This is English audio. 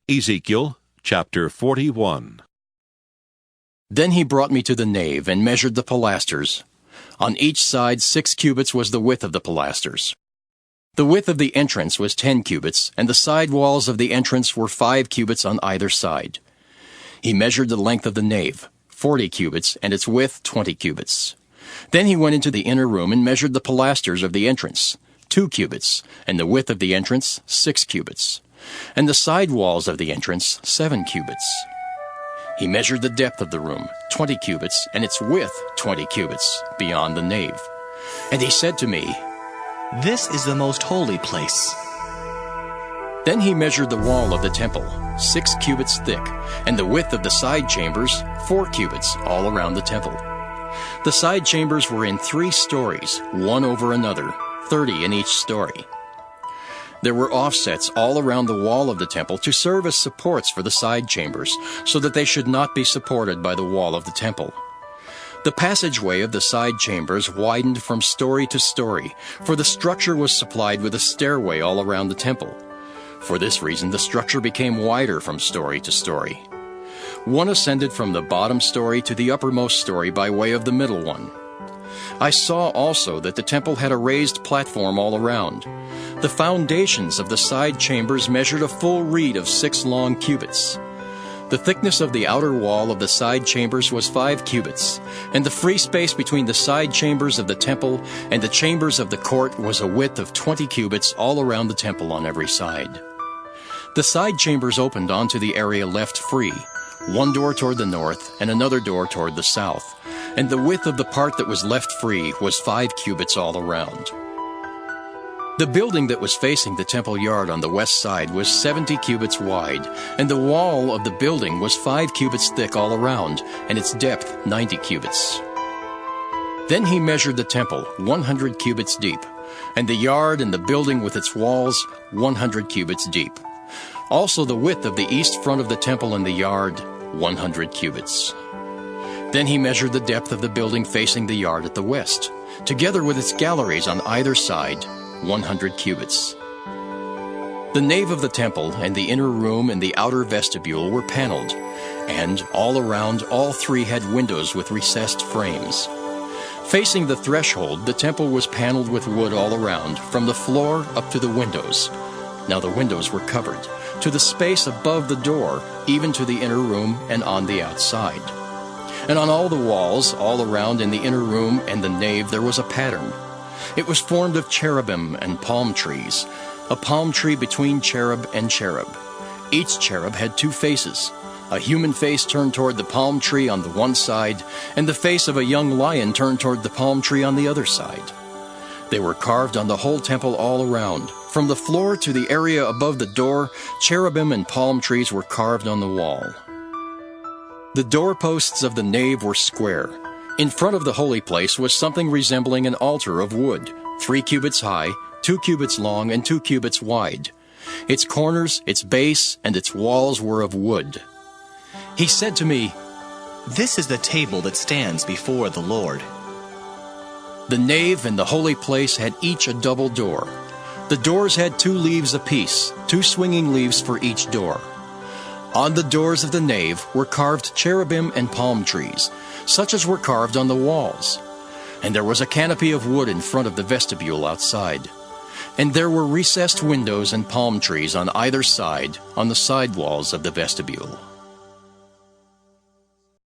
Ezekiel chapter 41. Then he brought me to the nave and measured the pilasters. On each side 6 cubits was the width of the pilasters. The width of the entrance was 10 cubits, and the side walls of the entrance were 5 cubits on either side. He measured the length of the nave, 40 cubits, and its width 20 cubits. Then he went into the inner room and measured the pilasters of the entrance, 2 cubits, and the width of the entrance 6 cubits, and the side walls of the entrance 7 cubits. He measured the depth of the room, 20 cubits, and its width 20 cubits, beyond the nave. And he said to me, "This is the most holy place." Then he measured the wall of the temple, 6 cubits thick, and the width of the side chambers 4 cubits, all around the temple. The side chambers were in 3 stories, one over another, 30 in each story. There were offsets all around the wall of the temple to serve as supports for the side chambers, so that they should not be supported by the wall of the temple. The passageway of the side chambers widened from story to story, for the structure was supplied with a stairway all around the temple. For this reason, the structure became wider from story to story. One ascended from the bottom story to the uppermost story by way of the middle one. I saw also that the temple had a raised platform all around. The foundations of the side chambers measured a full reed of 6 long cubits. The thickness of the outer wall of the side chambers was 5 cubits, and the free space between the side chambers of the temple and the chambers of the court was a width of 20 cubits all around the temple on every side. The side chambers opened onto the area left free, one door toward the north and another door toward the south, and the width of the part that was left free was 5 cubits all around. The building that was facing the temple yard on the west side was 70 cubits wide, and the wall of the building was 5 cubits thick all around, and its depth 90 cubits. Then he measured the temple 100 cubits deep, and the yard and the building with its walls 100 cubits deep. Also the width of the east front of the temple and the yard 100 cubits. Then he measured the depth of the building facing the yard at the west, together with its galleries on either side, 100 cubits. The nave of the temple and the inner room and the outer vestibule were paneled, and all around all 3 had windows with recessed frames. Facing the threshold, the temple was paneled with wood all around, from the floor up to the windows. Now the windows were covered, to the space above the door, even to the inner room and on the outside. And on all the walls, all around in the inner room and the nave, there was a pattern. It was formed of cherubim and palm trees, a palm tree between cherub and cherub. Each cherub had 2 faces, a human face turned toward the palm tree on the one side, and the face of a young lion turned toward the palm tree on the other side. They were carved on the whole temple all around. From the floor to the area above the door, cherubim and palm trees were carved on the wall. The doorposts of the nave were square. In front of the holy place was something resembling an altar of wood, 3 cubits high, 2 cubits long, and 2 cubits wide. Its corners, its base, and its walls were of wood. He said to me, "This is the table that stands before the Lord." The nave and the holy place had each a double door. The doors had 2 leaves apiece, 2 swinging leaves for each door. On the doors of the nave were carved cherubim and palm trees, such as were carved on the walls. And there was a canopy of wood in front of the vestibule outside. And there were recessed windows and palm trees on either side on the side walls of the vestibule.